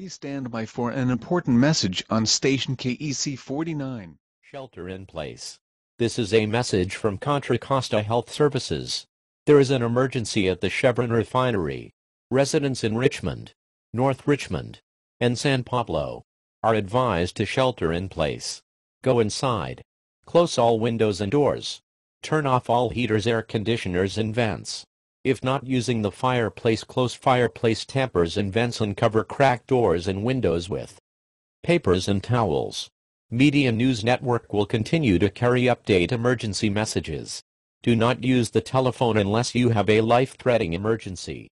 Please stand by for an important message on station KEC 49. Shelter in place. This is a message from Contra Costa Health Services. There is an emergency at the Chevron Refinery. Residents in Richmond, North Richmond, and San Pablo are advised to shelter in place. Go inside. Close all windows and doors. Turn off all heaters, air conditioners, and vents. If not using the fireplace, close fireplace tampers and vents and cover cracked doors and windows with papers and towels. Media News Network will continue to carry update emergency messages. Do not use the telephone unless you have a life-threatening emergency.